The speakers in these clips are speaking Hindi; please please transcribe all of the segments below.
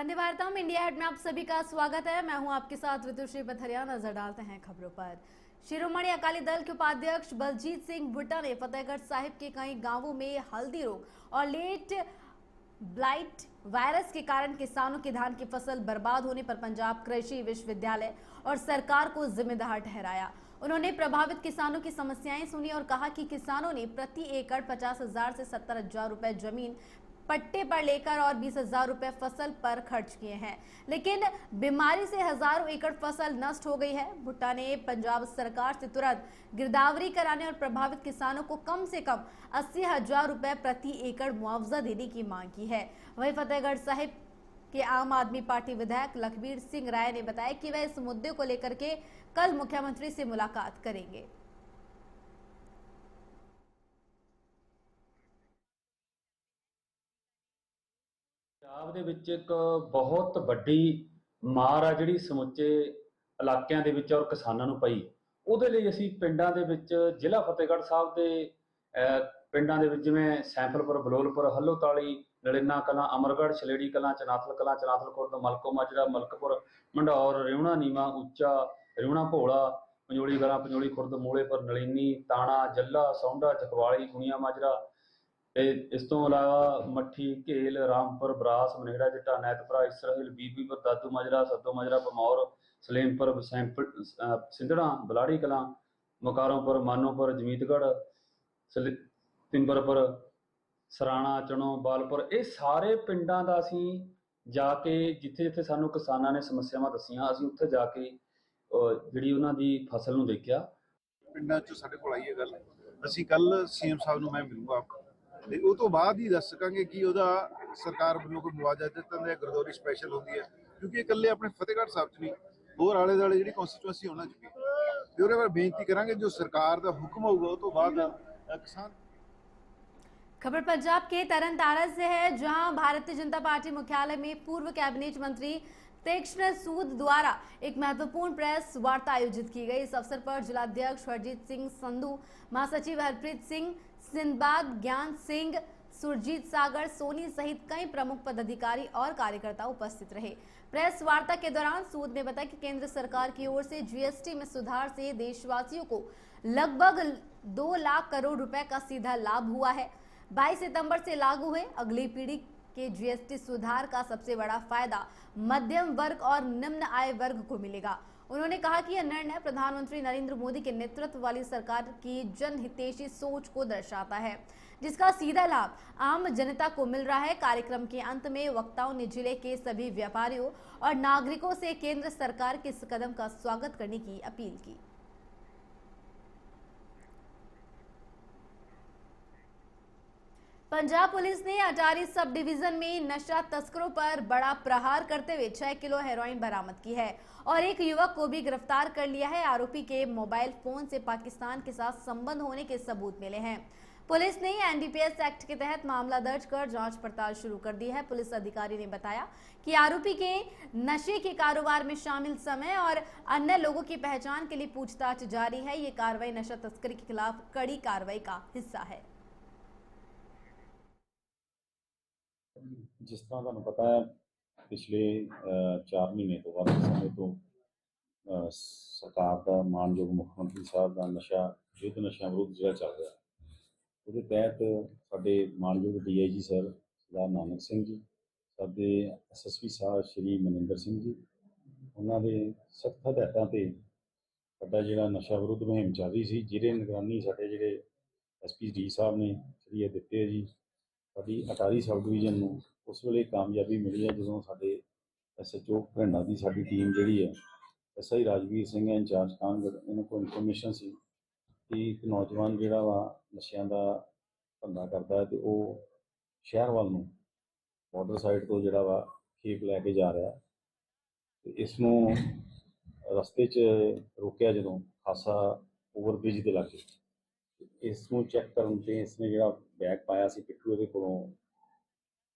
वंदे भारतम इंडिया हेड में आप सभी का स्वागत है। मैं हूं आपके साथ ऋतुश्री पथरिया। नजर डालते हैं खबरों पर। शिरोमणि अकाली दल के उपाध्यक्ष बलजीत सिंह भुट्टा ने फतेहगढ़ साहिब के कई गांवों में हल्दी रोग और लेट ब्लाइट वायरस के कारण किसानों की धान की फसल बर्बाद होने पर पंजाब कृषि विश्वविद्यालय और सरकार को जिम्मेदार ठहराया। उन्होंने प्रभावित किसानों की समस्याएं सुनी और कहा कि किसानों ने प्रति एकड़ 50,000 से 70,000 रुपए जमीन पट्टे पर लेकर और 20,000 रुपए फसल पर खर्च किए हैं, लेकिन बीमारी से हजारों एकड़ फसल नष्ट हो गई है। भुट्टा ने पंजाब सरकार से तुरंत गिरदावरी कराने और प्रभावित किसानों को कम से कम 80,000 रुपए प्रति एकड़ मुआवजा देने की मांग की है। वहीं फतेहगढ़ साहिब के आम आदमी पार्टी विधायक लखबीर सिंह राय ने बताया कि वह इस मुद्दे को लेकर के कल मुख्यमंत्री से मुलाकात करेंगे। ਪੰਜਾਬ ਦੇ ਵਿੱਚ ਇੱਕ ਬਹੁਤ ਵੱਡੀ ਮਾਰ ਆ ਜਿਹੜੀ ਸਮੁੱਚੇ ਇਲਾਕਿਆਂ ਦੇ ਵਿੱਚ ਔਰ ਕਿਸਾਨਾਂ ਨੂੰ ਪਈ। ਉਹਦੇ ਲਈ ਅਸੀਂ ਪਿੰਡਾਂ ਦੇ ਵਿੱਚ ਜ਼ਿਲ੍ਹਾ ਫਤਿਹਗੜ੍ਹ ਸਾਹਿਬ ਦੇ ਪਿੰਡਾਂ ਦੇ ਵਿੱਚ ਜਿਵੇਂ ਸੈਂਪਲਪੁਰ, ਬਲੋਲਪੁਰ, ਹੱਲੋਤਾਲੀ, ਨਲਿੰਨਾ ਕਲਾਂ, ਅਮਰਗੜ੍ਹ, ਛਲੇੜੀ ਕਲਾਂ, ਚਨਾਥਲ ਕਲਾਂ, ਚਨਾਥਲ ਖੁਰਦ, ਮਲਕੋ ਮਾਜਰਾ, ਮਲਕਪੁਰ, ਮੰਡੌਰ, ਰਿਉਣਾ ਨੀਵਾਂ, ਉੱਚਾ, ਰਿਉਣਾ ਭੋਲਾ, ਪੰਜੋਲੀ ਕਲਾਂ, ਪੰਜੋਲੀ ਖੁਰਦ, ਮੂਲੇਪੁਰ, ਨਲੀਨੀ, ਤਾਣਾ, ਜੱਲਾ, ਸੌਂਡਾ, ਚਕਵਾਲੀ, ਗੁਣੀਆਂ ਮਾਜਰਾ ਤੇ ਇਸ ਤੋਂ ਇਲਾਵਾ ਮੱਠੀ, ਘੇਲ, ਰਾਮਪੁਰ, ਬਰਾਸ, ਮਨੇੜਾ, ਜੱਟਾ, ਨੈਤਪੁਰਾ, ਇਸਰਾਇਲ, ਬੀਬੀਪੁਰ, ਦਾਦੂ ਮਾਜਰਾ, ਸੱਦੋ ਮਾਜਰਾ, ਬਮੌਰ, ਸਲੇਮਪੁਰ, ਸਿੰਧੜਾ, ਬਲਾੜੀ ਕਲਾਂ, ਮੁਕਾਰੋਂਪੁਰ, ਮਾਨੋਪੁਰ, ਜਮੀਤਗੜ੍ਹ, ਤਿੰਬਰਪੁਰ, ਸਰਾਣਾ, ਚਣੋ, ਬਾਲਪੁਰ, ਇਹ ਸਾਰੇ ਪਿੰਡਾਂ ਦਾ ਅਸੀਂ ਜਾ ਕੇ ਜਿੱਥੇ ਜਿੱਥੇ ਸਾਨੂੰ ਕਿਸਾਨਾਂ ਨੇ ਸਮੱਸਿਆਵਾਂ ਦੱਸੀਆਂ ਅਸੀਂ ਉੱਥੇ ਜਾ ਕੇ ਜਿਹੜੀ ਉਹਨਾਂ ਦੀ ਫਸਲ ਨੂੰ ਦੇਖਿਆ। ਪਿੰਡਾਂ 'ਚ ਸਾਡੇ ਕੋਲ ਆਈ ਹੈ ਗੱਲ, ਅਸੀਂ ਕੱਲ ਸੀਐਮ ਸਾਹਿਬ ਨੂੰ ਮੈਂ ਮਿਲੂੰਗਾ ਤੇ ਉਹ ਤੋਂ ਬਾਅਦ ਹੀ ਦੱਸ ਸਕਾਂਗੇ ਕਿ ਉਹਦਾ ਸਰਕਾਰ ਵੱਲੋਂ ਕੋਈ ਮੁਆਵਜ਼ਾ ਦਿੱਤਾ ਜਾਂਦਾ, ਗਰਦੌਰੀ ਸਪੈਸ਼ਲ ਹੁੰਦੀ ਹੈ, ਕਿਉਂਕਿ ਇਕੱਲੇ ਆਪਣੇ ਫਤਿਹਗੜ੍ਹ ਸਾਹਿਬ 'ਚ ਨਹੀਂ, ਹੋਰ ਆਲੇ ਦੁਆਲੇ ਜਿਹੜੀ ਕੌਂਸਟੀਟੂਐਂਸੀ ਉਹਨਾਂ 'ਚ ਵੀ ਤੇ ਉਹਦੇ ਬਾਰੇ ਬੇਨਤੀ ਕਰਾਂਗੇ ਜੋ ਸਰਕਾਰ ਦਾ ਹੁਕਮ ਹੋਊਗਾ ਉਹ ਤੋਂ ਬਾਅਦ किसान। खबर पंजाब के तरन तारण से है, जहां भारतीय जनता पार्टी मुख्यालय में पूर्व कैबिनेट मंत्री तीक्ष्ण सूद द्वारा एक महत्वपूर्ण प्रेस वार्ता आयोजित की गई। इस अवसर पर जिलाध्यक्ष हरजीत सिंह संधू, महासचिव हरप्रीत सिंह, सिंधबाद ज्ञान सिंह, सुरजीत सागर सोनी सहित कई प्रमुख पदाधिकारी और कार्यकर्ता उपस्थित रहे। प्रेस वार्ता के दौरान सूद ने बताया कि केंद्र सरकार की ओर से जीएसटी में सुधार से देशवासियों को लगभग 2 लाख करोड़ रुपए का सीधा लाभ हुआ है। 22 सितंबर से लागू हुए अगली पीढ़ी के जीएसटी सुधार का सबसे बड़ा फायदा मध्यम वर्ग और निम्न आय वर्ग को मिलेगा। उन्होंने कहा कि यह निर्णय प्रधानमंत्री नरेंद्र मोदी के नेतृत्व वाली सरकार की जनहितैषी सोच को दर्शाता है, जिसका सीधा लाभ आम जनता को मिल रहा है। कार्यक्रम के अंत में वक्ताओं ने जिले के सभी व्यापारियों और नागरिकों से केंद्र सरकार के इस कदम का स्वागत करने की अपील की। पंजाब पुलिस ने अटारी सब डिवीजन में नशा तस्करों पर बड़ा प्रहार करते हुए 6 किलो हेरोइन बरामद की है और एक युवक को भी गिरफ्तार कर लिया है। आरोपी के मोबाइल फोन से पाकिस्तान के साथ संबंध होने के सबूत मिले हैं। पुलिस ने एनडीपीएस एक्ट के तहत मामला दर्ज कर जांच पड़ताल शुरू कर दी है। पुलिस अधिकारी ने बताया कि आरोपी के नशे के कारोबार में शामिल समय और अन्य लोगों की पहचान के लिए पूछताछ जारी है। ये कार्रवाई नशा तस्करी के खिलाफ कड़ी कार्रवाई का हिस्सा है। जिस तरह ਤੁਹਾਨੂੰ ਪਤਾ ਹੈ ਪਿਛਲੇ 4 ਮਹੀਨੇ ਤੋਂ ਵੱਧ ਸਮੇਂ ਤੋਂ ਸਰਕਾਰ ਦਾ ਮਾਨਯੋਗ ਮੁੱਖ ਮੰਤਰੀ ਸਾਹਿਬ ਦਾ ਨਸ਼ਾ ਨਸ਼ਿਆਂ ਵਿਰੁੱਧ ਜਿਹੜਾ ਚੱਲ ਰਿਹਾ ਉਹਦੇ ਤਹਿਤ ਸਾਡੇ ਮਾਨਯੋਗ ਡੀਆਈਜੀ ਸਰ ਸਰਦਾਰ ਨਾਨਕ ਸਿੰਘ ਜੀ, ਸਾਡੇ ਐਸਐਸਪੀ ਸਾਹਿਬ ਸ਼੍ਰੀ ਮਨਿੰਦਰ ਸਿੰਘ ਜੀ, ਉਹਨਾਂ ਦੇ ਸਖਤ ਹਦਾਇਤਾਂ ਤੇ ਸਾਡਾ ਜਿਹੜਾ ਨਸ਼ਾ ਵਿਰੁੱਧ ਮੁਹਿੰਮ ਚੱਲ ਰਹੀ ਸੀ, ਜਿਹਦੇ ਨਿਗਰਾਨੀ ਸਾਡੇ ਜਿਹੜੇ ਐਸਪੀ ਡੀ ਸਾਹਿਬ ਨੇ ਜਿਹੜੀ ਦਿੱਤੇ ਜੀ। ਸਾਡੀ ਅਟਾਰੀ ਸਬ ਡਿਵੀਜ਼ਨ ਨੂੰ ਉਸ ਵੇਲੇ ਕਾਮਯਾਬੀ ਮਿਲੀ ਹੈ ਜਦੋਂ ਸਾਡੇ ਐਸਐਚਓ ਭਿੰਡਾ ਦੀ ਸਾਡੀ ਟੀਮ ਜਿਹੜੀ ਹੈ, ਐਸਆਈ ਰਾਜਵੀਰ ਸਿੰਘ ਹੈ ਇੰਚਾਰਜ ਕਾਨਗੜ, ਇਹਨਾਂ ਕੋਲ ਇਨਫੋਰਮੇਸ਼ਨ ਸੀ ਕਿ ਇੱਕ ਨੌਜਵਾਨ ਜਿਹੜਾ ਵਾ ਨਸ਼ਿਆਂ ਦਾ ਧੰਦਾ ਕਰਦਾ ਹੈ ਤੇ ਉਹ ਸ਼ਹਿਰ ਵੱਲ ਨੂੰ ਬਾਰਡਰ ਸਾਈਡ ਤੋਂ ਜਿਹੜਾ ਵਾ ਖੇਪ ਲੈ ਕੇ ਜਾ ਰਿਹਾ ਤੇ ਇਸ ਨੂੰ ਰਸਤੇ 'ਚ ਰੋਕਿਆ ਜਦੋਂ ਖਾਸਾ ਓਵਰਬ੍ਰਿਜ ਦੇ ਲਾਗੇ। ਇਸ ਨੂੰ ਚੈੱਕ ਕਰਨ ਤੇ ਇਸਨੇ ਜਿਹੜਾ ਬੈਗ ਪਾਇਆ ਸੀ ਪਿੱਠੂ ਇਹਦੇ ਕੋਲੋਂ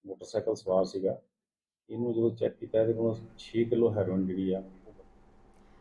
मोटरसाइकिल सवार सीगा, इन्हों जो चेक किया तो 6 किलो हेरोइन जी आ।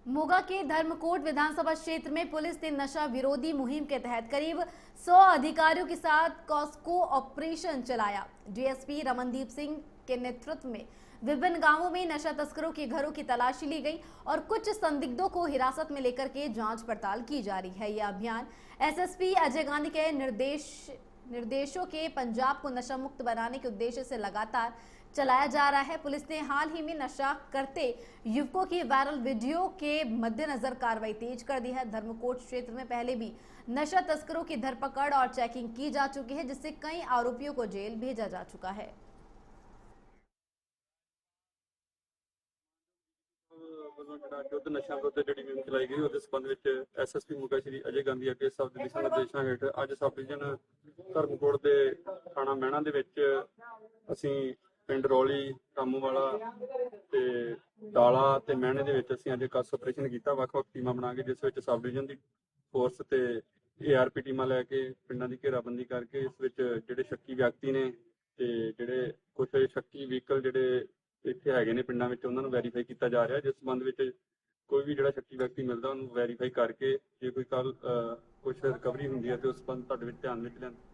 मोगा के धर्मकोट विधानसभा क्षेत्र में पुलिस ने नशा विरोधी मुहिम के तहत करीब 100 अधिकारियों के साथ कॉस्को ऑपरेशन चलाया। डीएसपी रमनदीप सिंह के नेतृत्व में विभिन्न गांवों में नशा तस्करों के घरों की तलाशी ली गई और कुछ संदिग्धों को हिरासत में लेकर के जांच पड़ताल की जा रही है। यह अभियान एसएसपी अजय गांधी के निर्देशों के पंजाब को नशा मुक्त बनाने के उद्देश्य से लगातार चलाया जा रहा है। पुलिस ने हाल ही में नशा करते युवकों की वायरल वीडियो के मद्देनजर कार्रवाई तेज कर दी है। धर्मकोट क्षेत्र में पहले भी नशा तस्करों की धरपकड़ और चेकिंग की जा चुकी है, जिससे कई आरोपियों को जेल भेजा जा चुका है। ਵੱਲੋਂ ਜਿਹੜਾ ਯੁੱਧ ਨਸ਼ਾ ਵਿਰੁੱਧ ਜਿਹੜੀ ਮੁਹਿੰਮ ਚਲਾਈ ਗਈ ਉਹਦੇ ਸੰਬੰਧ ਵਿੱਚ ਐਸਐਸਪੀ ਮੋਗਾ ਸ਼੍ਰੀ ਅਜੇ ਗਾਂਧੀ ਅੱਗੇ ਸਬ ਦੇ ਦਿਸ਼ਾ ਨਿਰਦੇਸ਼ਾਂ ਹੇਠ ਅੱਜ ਸਬ ਡਿਵੀਜ਼ਨ ਧਰਮਕੋਟ ਦੇ ਥਾਣਾ ਮਹਿਣਾ ਦੇ ਵਿੱਚ ਅਸੀਂ ਪਿੰਡ ਰੌਲੀ ਕਾਮੂਵਾਲਾ ਤੇ ਡਾਲਾ ਤੇ ਮਹਿਣੇ ਦੇ ਵਿੱਚ ਅਸੀਂ ਅੱਜ ਕੱਸ ਆਪਰੇਸ਼ਨ ਕੀਤਾ ਵੱਖ-ਵੱਖ ਟੀਮਾਂ ਬਣਾ ਕੇ, ਜਿਸ ਵਿੱਚ ਸਬ ਡਿਵੀਜ਼ਨ ਦੀ ਫੋਰਸ ਤੇ ਏਆਰਪੀ ਟੀਮਾਂ ਲੈ ਕੇ ਪਿੰਡਾਂ ਦੀ ਘੇਰਾਬੰਦੀ ਕਰਕੇ ਇਸ ਵਿੱਚ ਜਿਹੜੇ ਸ਼ੱਕੀ ਵਿਅਕਤੀ ਨੇ ਤੇ ਜਿਹੜੇ ਕੁਝ ਸ਼ੱਕੀ ਵਹੀਕਲ ਜਿਹੜੇ ਇੱਥੇ ਹੈਗੇ ਨੇ ਪਿੰਡਾਂ ਵਿੱਚ ਉਹਨਾਂ ਨੂੰ ਵੈਰੀਫਾਈ ਕੀਤਾ ਜਾ ਰਿਹਾ। ਜਿਸ ਸੰਬੰਧ ਵਿੱਚ ਕੋਈ ਵੀ ਜਿਹੜਾ ਸ਼ੱਕੀ ਵਿਅਕਤੀ ਮਿਲਦਾ ਉਹਨੂੰ ਵੈਰੀਫਾਈ ਕਰਕੇ ਜੇ ਕੋਈ ਕੱਲ ਕੁਝ ਰਿਕਵਰੀ ਹੁੰਦੀ ਹੈ ਤੇ ਉਸ ਸੰਬੰਧ ਤੁਹਾਡੇ ਵਿੱਚ ਧਿਆਨ ਵਿੱਚ ਲਿਆਂਦਾ।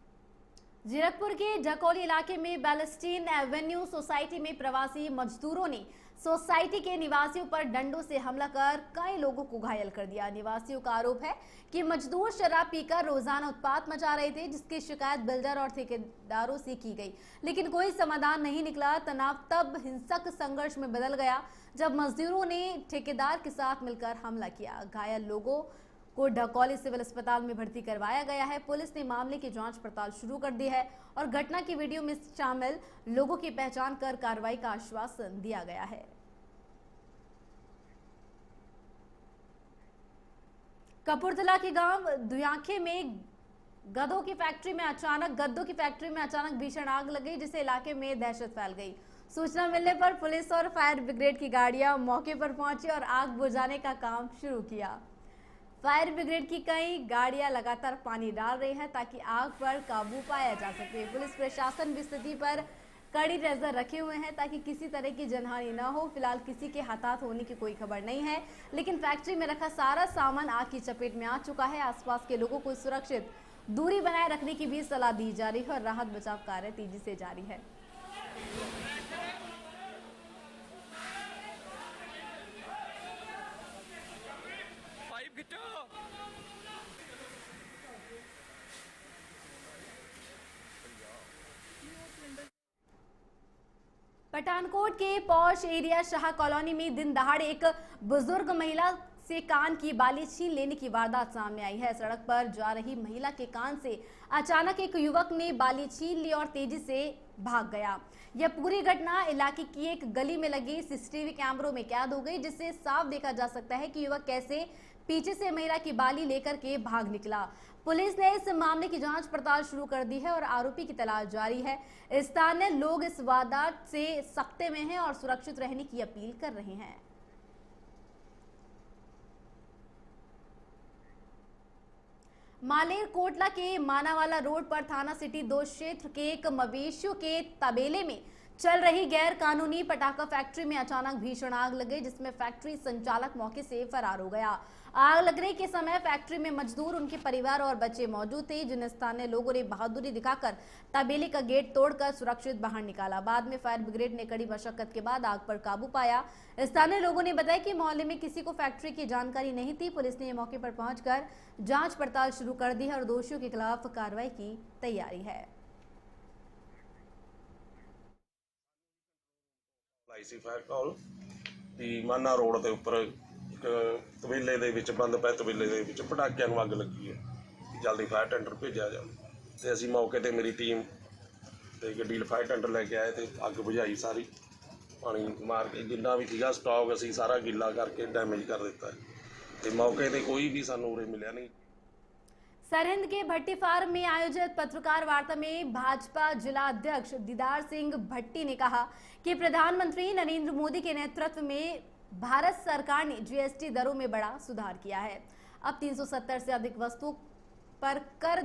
जीरकपुर के जकोली इलाके में बैलस्टीन एवेन्यू सोसाइटी में प्रवासी मजदूरों ने सोसाइटी के निवासियों पर डंडों से हमला कर कई लोगों को घायल कर दिया। निवासियों का आरोप है कि मजदूर शराब पीकर रोजाना उत्पात मचा रहे थे, जिसकी शिकायत बिल्डर और ठेकेदारों से की गई, लेकिन कोई समाधान नहीं निकला। तनाव तब हिंसक संघर्ष में बदल गया जब मजदूरों ने ठेकेदार के साथ मिलकर हमला किया। घायल लोगों को ढकोली सिविल अस्पताल में भर्ती करवाया गया है। पुलिस ने मामले की जांच पड़ताल शुरू कर दी है और घटना की वीडियो में शामिल लोगों की पहचान कर कार्रवाई का आश्वासन दिया गया है। कपूरथला के गांव दुयाखे में गधों की फैक्ट्री में अचानक भीषण आग लग गई, जिससे इलाके में दहशत फैल गई। सूचना मिलने पर पुलिस और फायर ब्रिगेड की गाड़ियां मौके पर पहुंची और आग बुझाने का काम शुरू किया। फायर ब्रिगेड की कई गाड़ियां लगातार पानी डाल रही हैं ताकि आग पर काबू पाया जा सके। पुलिस प्रशासन भी स्थिति पर कड़ी नजर रखे हुए हैं ताकि किसी तरह की जनहानि न हो। फिलहाल किसी के हताहत होने की कोई खबर नहीं है, लेकिन फैक्ट्री में रखा सारा सामान आग की चपेट में आ चुका है। आसपास के लोगों को सुरक्षित दूरी बनाए रखने की भी सलाह दी जा रही है और राहत बचाव कार्य तेजी से जारी है। पठानकोट के पॉश एरिया शाह कॉलोनी में दिन दहाड़े एक बुजुर्ग महिला से कान की बाली छीन लेने की वारदात सामने आई है। सड़क पर जा रही महिला के कान से अचानक एक युवक ने बाली छीन ली और तेजी से भाग गया। यह पूरी घटना इलाके की एक गली में लगी सीसीटीवी कैमरों में कैद हो गई, जिससे साफ देखा जा सकता है कि युवक कैसे पीछे से महिला की बाली लेकर के भाग निकला। पुलिस ने इस मामले की जांच पड़ताल शुरू कर दी है और आरोपी की तलाश जारी है। स्थानीय लोग इस वारदात से सख्ते में हैं और सुरक्षित रहने की अपील कर रहे हैं। मालेर कोटला के मानावाला रोड पर थाना सिटी 2 क्षेत्र के एक मवेशियों के तबेले में चल रही गैर कानूनी पटाखा फैक्ट्री में अचानक भीषण आग लग गई, जिसमें फैक्ट्री संचालक मौके से फरार हो गया। आग लगने के समय फैक्ट्री में मजदूर, उनके परिवार और बच्चे मौजूद थे, जिन्हें स्थानीय लोगों ने बहादुरी दिखाकर तबेले का गेट तोड़कर सुरक्षित बाहर निकाला। बाद में फायर ब्रिगेड ने कड़ी मशक्कत के बाद आग पर काबू पाया। स्थानीय लोगों ने बताया कि मोहल्ले में किसी को फैक्ट्री की जानकारी नहीं थी। पुलिस ने मौके पर पहुंचकर जांच पड़ताल शुरू कर दी है और दोषियों के खिलाफ कार्रवाई की तैयारी है। ਸੀ ਫਾਇਰ ਕਾਲ ਦੀ ਮਾਨਾ ਰੋਡ ਦੇ ਉੱਪਰ ਇੱਕ ਤਬੇਲੇ ਦੇ ਵਿੱਚ ਬੰਦ ਪਏ ਤਬੇਲੇ ਦੇ ਵਿੱਚ ਪਟਾਕਿਆਂ ਨੂੰ ਅੱਗ ਲੱਗੀ ਹੈ। ਜਲਦੀ ਫਾਇਰ ਟੈਂਡਰ ਭੇਜਿਆ ਜਾਵੇ ਤੇ ਅਸੀਂ ਮੌਕੇ ਤੇ ਮੇਰੀ ਟੀਮ ਤੇ ਗੱਡੀ ਫਾਇਰ ਟੈਂਡਰ ਲੈ ਕੇ ਆਏ ਤੇ ਅੱਗ ਬੁਝਾਈ ਸਾਰੀ। ਪਾਣੀ ਮਾਰ ਕੇ ਜਿੰਨਾ ਵੀ ਸੀਗਾ ਸਟਾਕ ਅਸੀਂ ਸਾਰਾ ਗਿੱਲਾ ਕਰਕੇ ਡੈਮੇਜ ਕਰ ਦਿੱਤਾ ਤੇ ਮੌਕੇ ਤੇ ਕੋਈ ਵੀ ਸਾਨੂੰ ਉਰੇ ਮਿਲਿਆ नहीं। सरहिंद के भट्टी फार्म में आयोजित पत्रकार वार्ता में भाजपा जिला अध्यक्ष दीदार सिंह भट्टी ने कहा कि प्रधानमंत्री नरेंद्र मोदी के नेतृत्व में भारत सरकार ने जीएसटी दरों में बड़ा सुधार किया है। अब 370 से अधिक वस्तुओं पर कर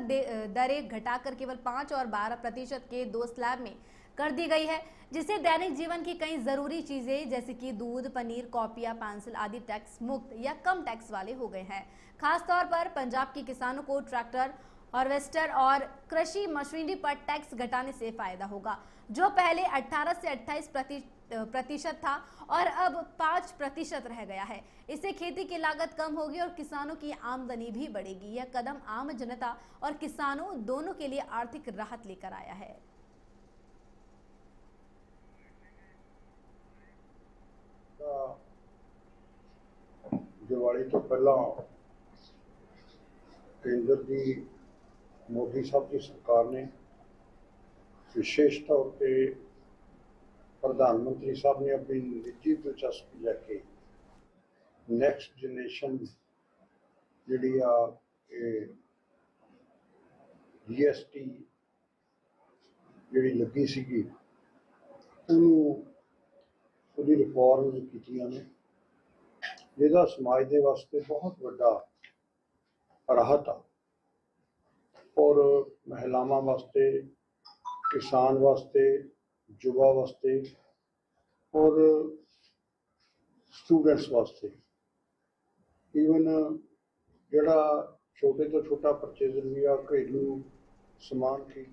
दरें घटाकर केवल 5 और 12% के 2 स्लैब में कर दी गई है, जिससे दैनिक जीवन की कई जरूरी चीजें जैसे कि दूध, पनीर, कॉपियां, पेंसिल आदि टैक्स मुक्त या कम टैक्स वाले हो गए हैं। खास तौर पर पंजाब के किसानों को ट्रैक्टर, हार्वेस्टर और कृषि मशीनरी पर टैक्स घटाने से फायदा होगा। जो पहले 18 से 28 प्रतिशत था और अब 5% रह गया है। इससे खेती की लागत कम होगी और किसानों की आमदनी भी बढ़ेगी। यह कदम आम जनता और किसानों दोनों के लिए आर्थिक राहत लेकर आया है। दिवाली तो पहला केंद्र की मोदी साहब की सरकार ने विशेष तौर पे प्रधानमंत्री साहब ने अपनी निजी दिलचस्पी लैके नैक्सट जनरेशन जी GST जी लगी सी ਉਹਦੀ ਰਿਫਾਰਮਸ ਕੀਤੀਆਂ ਨੇ ਜਿਹਦਾ ਸਮਾਜ ਦੇ ਵਾਸਤੇ ਬਹੁਤ ਵੱਡਾ ਰਾਹਤ ਆ ਔਰ ਮਹਿਲਾਵਾਂ ਵਾਸਤੇ ਕਿਸਾਨ ਵਾਸਤੇ युवा वास्ते और स्टूडेंट्स वास्ते ईवन जड़ा छोटे तो छोटा परचेजर भी आ घरेलू समान की।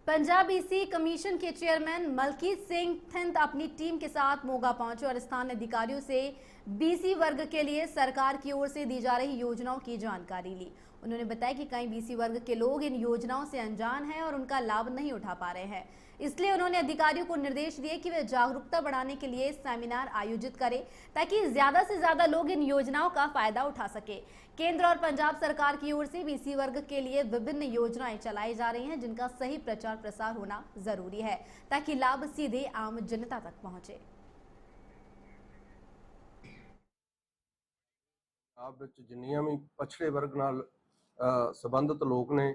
पंजाब ईसी कमीशन के चेयरमैन मलकीत सिंह थिंद अपनी टीम के साथ मोगा पहुंचे और स्थानीय अधिकारियों से बीसी वर्ग के लिए सरकार की ओर से दी जा रही योजनाओं की जानकारी ली। उन्होंने बताया कि कई बीसी वर्ग के लोग इन योजनाओं से अनजान हैं और उनका लाभ नहीं उठा पा रहे हैं। इसलिए उन्होंने अधिकारियों को निर्देश दिए कि वे जागरूकता बढ़ाने के लिए सेमिनार आयोजित करें ताकि ज्यादा से ज्यादा लोग इन योजनाओं का फायदा उठा सके। केंद्र और पंजाब सरकार की ओर से बीसी वर्ग के लिए विभिन्न योजनाएं चलाई जा रही हैं जिनका सही प्रचार प्रसार होना जरूरी है ताकि लाभ सीधे आम जनता तक पहुंचे। ਪੰਜਾਬ ਵਿੱਚ ਜਿੰਨੀਆਂ ਵੀ ਪਛੜੇ ਵਰਗ ਨਾਲ ਸੰਬੰਧਿਤ ਲੋਕ ਨੇ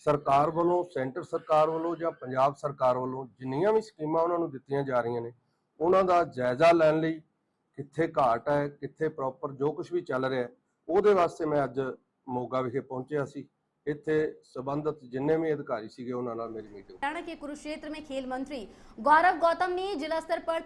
ਸਰਕਾਰ ਵੱਲੋਂ ਸੈਂਟਰ ਸਰਕਾਰ ਵੱਲੋਂ ਜਾਂ ਪੰਜਾਬ ਸਰਕਾਰ ਵੱਲੋਂ ਜਿੰਨੀਆਂ ਵੀ ਸਕੀਮਾਂ ਉਹਨਾਂ ਨੂੰ ਦਿੱਤੀਆਂ ਜਾ ਰਹੀਆਂ ਨੇ ਉਹਨਾਂ ਦਾ ਜਾਇਜ਼ਾ ਲੈਣ ਲਈ ਕਿੱਥੇ ਘਾਟ ਹੈ ਕਿੱਥੇ ਪ੍ਰੋਪਰ ਜੋ ਕੁਝ ਵੀ ਚੱਲ ਰਿਹਾ ਉਹਦੇ ਵਾਸਤੇ ਮੈਂ ਅੱਜ ਮੋਗਾ ਵਿਖੇ ਪਹੁੰਚਿਆ ਸੀ। ਇੱਥੇ संबंधित जिन्ने भी अधिकारी सीगे उन्हां नाल मेरी मीटिंग। हरियाणा के कुरुक्षेत्र में खेल मंत्री गौरव गौतम ने जिला स्तर पर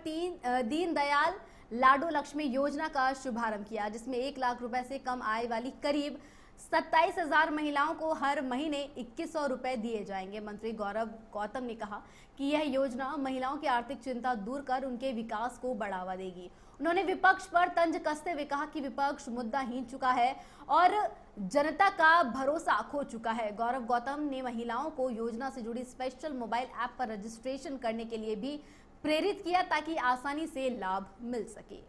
दीन दयाल लाडो लक्ष्मी योजना का शुभारंभ किया जिसमें 1 लाख रुपए से कम आय वाली करीब 27,000 महिलाओं को हर महीने 2100 रुपए दिए जाएंगे। मंत्री गौरव गौतम ने कहा कि यह योजना महिलाओं की आर्थिक चिंता दूर कर उनके विकास को बढ़ावा देगी। उन्होंने विपक्ष पर तंज कसते हुए कहा कि विपक्ष मुद्दाहीन चुका है और जनता का भरोसा खो चुका है। गौरव गौतम ने महिलाओं को योजना से जुड़ी स्पेशल मोबाइल ऐप पर रजिस्ट्रेशन करने के लिए भी प्रेरित किया ताकि आसानी से लाभ मिल सके।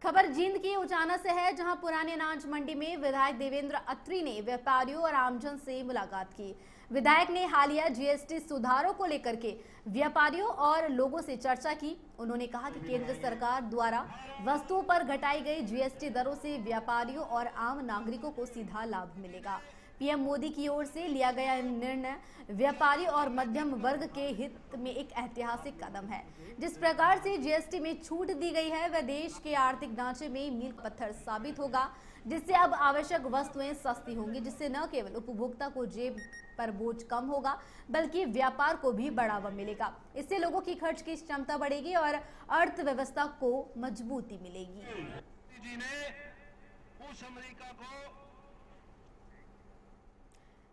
खबर जींद की उचाना से है जहां पुराने अनाज मंडी में विधायक देवेंद्र अत्री ने व्यापारियों और आमजन से मुलाकात की। विधायक ने हालिया जीएसटी सुधारों को लेकर के व्यापारियों और लोगों से चर्चा की। उन्होंने कहा कि केंद्र सरकार द्वारा वस्तुओं पर घटाई गई जीएसटी दरों से व्यापारियों और आम नागरिकों को सीधा लाभ मिलेगा। पीएम मोदी की ओर से लिया गया निर्णय व्यापारी और मध्यम वर्ग के हित में एक ऐतिहासिक कदम है। जिस प्रकार से जीएसटी में छूट दी गई है वह देश के आर्थिक ढांचे में मील पत्थर साबित होगा जिससे अब आवश्यक वस्तुएं सस्ती होंगी जिससे न केवल उपभोक्ता को जेब पर बोझ कम होगा बल्कि व्यापार को भी बढ़ावा मिलेगा। इससे लोगों की खर्च की क्षमता बढ़ेगी और अर्थव्यवस्था को मजबूती मिलेगी।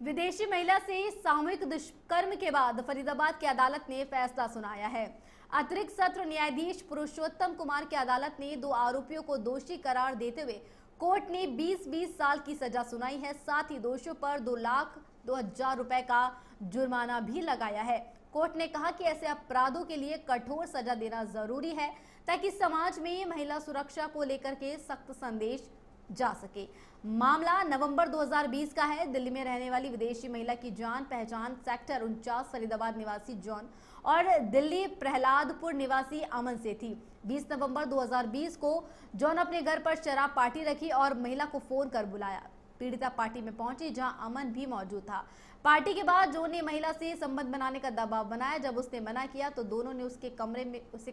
विदेशी महिला से सामूहिक दुष्कर्म के बाद फरीदाबाद की अदालत ने फैसला सुनाया है। अतिरिक्त सत्र न्यायाधीश पुरुषोत्तम कुमार की अदालत ने 2 आरोपियों को दोषी करार देते हुए कोर्ट ने 20-20 साल की सजा सुनाई है। साथ ही दोषियों पर 2,02,000 रुपए का जुर्माना भी लगाया है। कोर्ट ने कहा कि ऐसे अपराधों के लिए कठोर सजा देना जरूरी है ताकि समाज में महिला सुरक्षा को लेकर के सख्त संदेश जा सके। मामला नवंबर 2020 का है। दिल्ली में रहने वाली विदेशी महिला की जान पहचान सेक्टर 49 फरीदाबाद निवासी जॉन और दिल्ली प्रहलादपुर निवासी अमन से थी। 20 नवंबर 2020 को जॉन अपने घर पर शराब पार्टी रखी और महिला को फोन कर बुलाया। पीड़िता पार्टी में पहुंची जहां अमन भी मौजूद था। पार्टी के बाद जॉन ने महिला से संबंध बनाने का दबाव बनाया। जब उसने मना किया तो दोनों ने उसे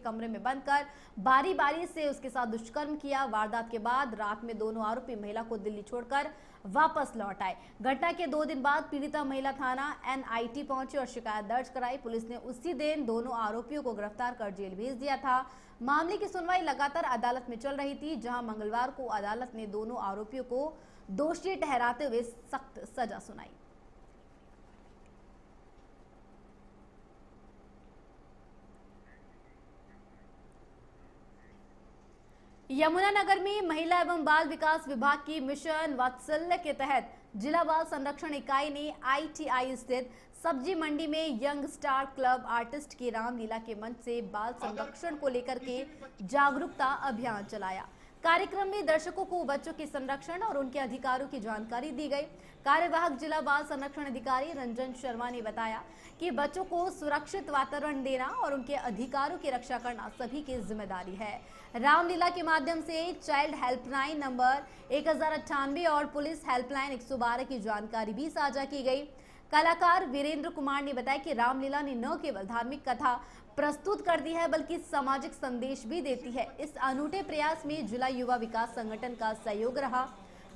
कमरे में बंद कर बारी बारी से उसके साथ दुष्कर्म किया। वारदात के बाद रात में दोनों आरोपी महिला को दिल्ली छोड़कर वापस लौट आए। घटना के 2 दिन बाद पीड़िता महिला थाना NIT पहुंची और शिकायत दर्ज कराई। पुलिस ने उसी दिन दोनों आरोपियों को गिरफ्तार कर जेल भेज दिया था। मामले की सुनवाई लगातार अदालत में चल रही थी, जहां मंगलवार को अदालत ने दोनों आरोपियों को दोषी ठहराते हुए सख्त सजा सुनाई। यमुनानगर में महिला एवं बाल विकास विभाग की मिशन वात्सल्य के तहत जिला बाल संरक्षण इकाई ने ITI स्थित सब्जी मंडी में यंग स्टार क्लब आर्टिस्ट की रामलीला के मंच से बाल संरक्षण को लेकर के जागरूकता अभियान चलाया। कार्यक्रम में दर्शकों को बच्चों के संरक्षण और उनके अधिकारों की जानकारी दी गई। कार्यवाहक जिला बाल संरक्षण अधिकारी रंजन शर्मा ने बताया कि बच्चों को सुरक्षित वातावरण देना और उनके अधिकारों की रक्षा करना सभी की जिम्मेदारी है। रामलीला के माध्यम से चाइल्ड हेल्पलाइन नंबर 1098 और पुलिस हेल्पलाइन 112 की जानकारी भी साझा की गई। कलाकार वीरेंद्र कुमार ने बताया कि रामलीला ने न केवल धार्मिक कथा प्रस्तुत कर दी है बल्कि सामाजिक संदेश भी देती है। इस अनूठे प्रयास में जिला युवा विकास संगठन का सहयोग रहा।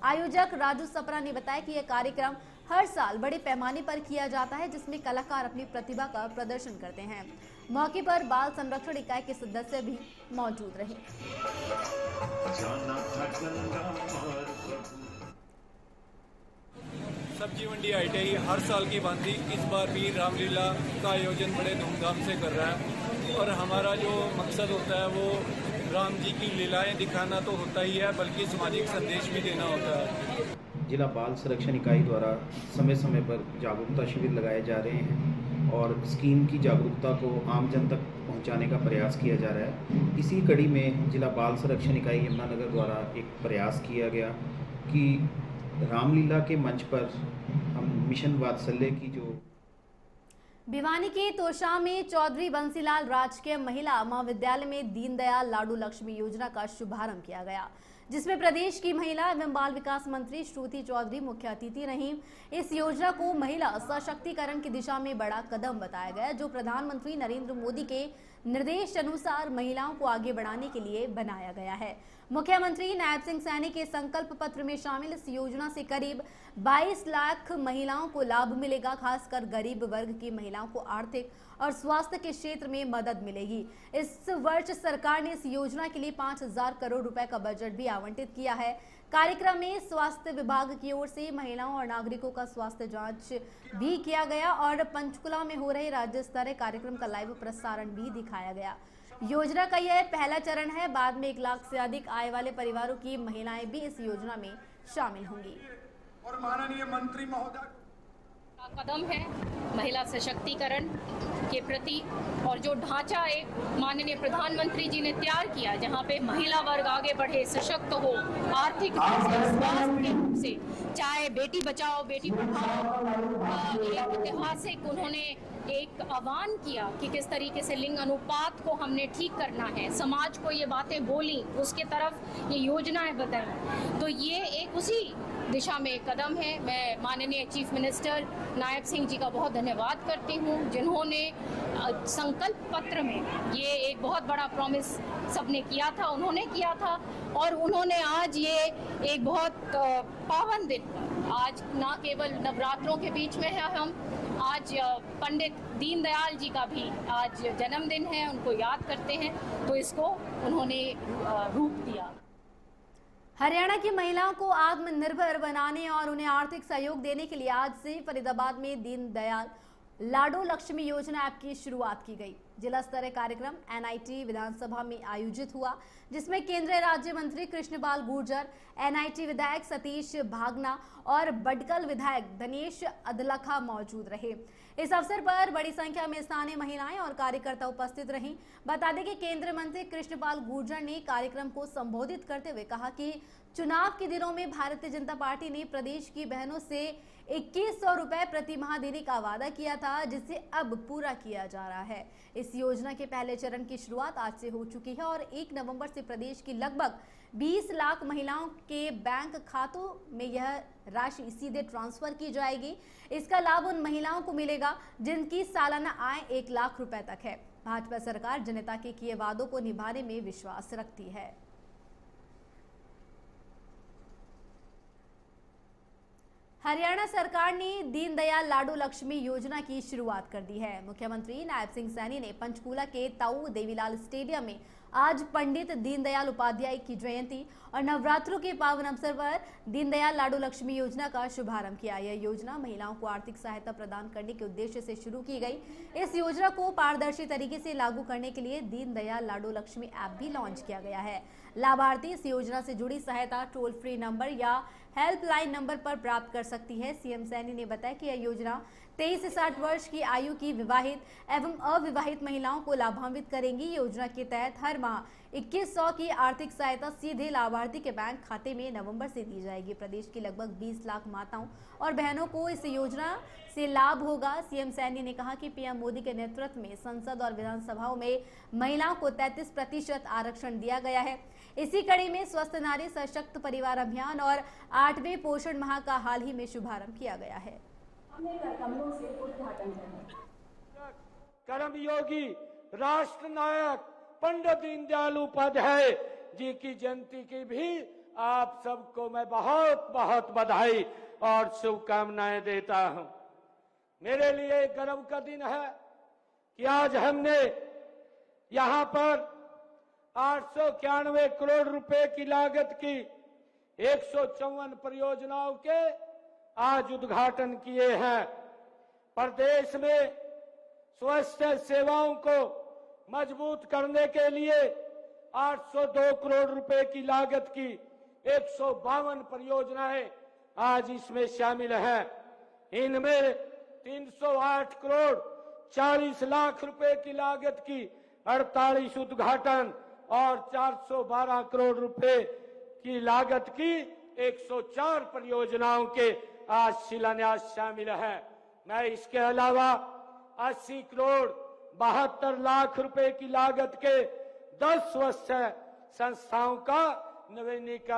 आयोजक राजू सपरा ने बताया कि यह कार्यक्रम हर साल बड़े पैमाने पर किया जाता है, जिसमें कलाकार अपनी प्रतिभा का प्रदर्शन करते हैं। मौके पर बाल संरक्षण इकाई के सदस्य भी मौजूद रहे। सब्जी मंडी ITI हर साल की भांति इस बार भी रामलीला का आयोजन बड़े धूमधाम से कर रहा है और हमारा जो मकसद होता है वो राम जी की लीलाएं दिखाना तो होता ही है, बल्कि सामाजिक संदेश भी देना होता है। जिला बाल संरक्षण इकाई द्वारा समय समय पर जागरूकता शिविर लगाए जा रहे हैं और स्कीम की जागरूकता को आम जन तक पहुंचाने का प्रयास किया जा रहा है। इसी कड़ी में जिला बाल संरक्षण इकाई यमुनानगर द्वारा एक प्रयास किया गया कि रामलीला के मंच पर हम मिशन वात्सल्य की जो भिवानी के तोशा में चौधरी बंसीलाल राजकीय महिला महाविद्यालय में दीनदयाल लाडू लक्ष्मी योजना का शुभारंभ किया गया, जिसमें प्रदेश की महिला एवं बाल विकास मंत्री श्रुति चौधरी मुख्य अतिथि रहीं। इस योजना को महिला सशक्तिकरण की दिशा में बड़ा कदम बताया गया, जो प्रधानमंत्री नरेंद्र मोदी के निर्देश अनुसार महिलाओं को आगे बढ़ाने के लिए बनाया गया है। मुख्यमंत्री नायब सिंह सैनी के संकल्प पत्र में शामिल इस योजना से करीब 22 लाख महिलाओं को लाभ मिलेगा। खासकर गरीब वर्ग की महिलाओं को आर्थिक और स्वास्थ्य के क्षेत्र में मदद मिलेगी। इस वर्ष सरकार ने इस योजना के लिए 5,000 करोड़ रुपए का बजट भी आवंटित किया है। कार्यक्रम में स्वास्थ्य विभाग की ओर से महिलाओं और नागरिकों का स्वास्थ्य जांच भी किया गया और पंचकुला में हो रहे राज्य स्तरीय कार्यक्रम का लाइव प्रसारण भी दिखाया गया। योजना का यह पहला चरण है। बाद में 1 लाख से अधिक आय वाले परिवारों की महिलाएं भी इस योजना में शामिल होंगी। और माननीय मंत्री महोदय कदम है महिला सशक्तिकरण के प्रति, और जो ढांचा एक माननीय प्रधानमंत्री जी ने तैयार किया, जहां पे महिला वर्ग आगे बढ़े, सशक्त हो, आर्थिक रूप से, स्वास्थ्य रूप से, चाहे बेटी बचाओ बेटी पढ़ाओ, एक ऐतिहासिक उन्होंने एक आह्वान किया कि किस तरीके से लिंग अनुपात को हमने ठीक करना है, समाज को ये बातें बोली, उसके तरफ ये योजनाएं बताई। तो ये एक उसी दिशा में एक कदम है। मैं माननीय चीफ मिनिस्टर नायब सिंह जी का बहुत धन्यवाद करती हूँ, जिन्होंने संकल्प पत्र में ये एक बहुत बड़ा प्रॉमिस सबने किया था, उन्होंने किया था, और उन्होंने आज ये एक बहुत पावन दिन, आज ना केवल नवरात्रों के बीच में है, हम आज पंडित दीनदयाल जी का भी आज जन्मदिन है, उनको याद करते हैं, तो इसको उन्होंने रूप दिया। हरियाणा की महिलाओं को आत्मनिर्भर बनाने और उन्हें आर्थिक सहयोग देने के लिए आज से फरीदाबाद में दीनदयाल लाडू लक्ष्मी योजना ऐप की शुरुआत की गई। जिला स्तरीय कार्यक्रम NIT विधानसभा में आयोजित हुआ, जिसमें केंद्रीय राज्य मंत्री कृष्णपाल गुर्जर, NIT विधायक सतीश भागना और बडकल विधायक धनेश अदलखा मौजूद रहे। इस अवसर पर बड़ी संख्या में स्थानीय महिलाएं और कार्यकर्ता उपस्थित रहीं। बता दें कि केंद्रीय मंत्री कृष्णपाल गुर्जर ने कार्यक्रम को संबोधित करते हुए कहा कि चुनाव के दिनों में भारतीय जनता पार्टी ने प्रदेश की बहनों से 2100 रुपए प्रति माह देने का वादा किया था, जिसे अब पूरा किया जा रहा है। इस योजना के पहले चरण की शुरुआत आज से हो चुकी है और 1 नवंबर से प्रदेश की लगभग 20 लाख महिलाओं के बैंक खातों में यह राशि सीधे ट्रांसफर की जाएगी। इसका लाभ उन महिलाओं को मिलेगा जिनकी सालाना आय 1 लाख रुपए तक है। भाजपा सरकार जनता के किए वादों को निभाने में विश्वास रखती है। हरियाणा सरकार ने दीनदयाल लाडू लक्ष्मी योजना की शुरुआत कर दी है। मुख्यमंत्री नायब सिंह सैनी ने पंचकूला के ताऊ देवीलाल स्टेडियम में आज पंडित दीनदयाल उपाध्याय की जयंती और नवरात्रों के पावन अवसर पर दीनदयाल लाडू लक्ष्मी योजना का शुभारंभ किया। यह योजना महिलाओं को आर्थिक सहायता प्रदान करने के उद्देश्य से शुरू की गई। इस योजना को पारदर्शी तरीके से लागू करने के लिए दीनदयाल लाडू लक्ष्मी ऐप भी लॉन्च किया गया है। लाभार्थी इस योजना से जुड़ी सहायता टोल फ्री नंबर या हेल्पलाइन नंबर पर प्राप्त कर सकती है। सीएम सैनी ने बताया कि यह योजना 23 से 60 वर्ष की आयु की विवाहित एवं अविवाहित महिलाओं को लाभान्वित करेंगी। योजना के तहत हर माह 2100 की आर्थिक सहायता सीधे लाभार्थी के बैंक खाते में नवंबर से दी जाएगी। प्रदेश की लगभग 20 लाख माताओं और बहनों को इस योजना से लाभ होगा। सीएम सैनी ने कहा कि पीएम मोदी के नेतृत्व में संसद और विधानसभाओं में महिलाओं को 33% आरक्षण दिया गया है। इसी कड़ी में स्वस्थ नारी सशक्त परिवार अभियान और 8वें पोषण माह का हाल ही में शुभारंभ किया गया है। कर्मयोगी राष्ट्र नायक पंडित दीनदयाल उपाध्याय जी की जयंती की भी आप सबको मैं बहुत बहुत बधाई और शुभकामनाएं देता हूं। मेरे लिए गर्व का दिन है कि आज हमने यहां पर 891 करोड़ रुपए की लागत की 154 परियोजनाओं के आज उद्घाटन किए हैं। प्रदेश में स्वास्थ्य सेवाओं को मजबूत करने के लिए 802 करोड़ रुपए की लागत की 152 परियोजनाएं आज इसमें शामिल हैं। इनमें 308 करोड़ 40 लाख रुपए की लागत की 48 उद्घाटन और 412 करोड़ रुपए की लागत की 104 परियोजनाओं के आज शिलान्यास शामिल है। मैं इसके अलावा 80 करोड़ 72 लाख रुपए की लागत के 10 स्वास्थ्य संस्थाओं का नवीनीकरण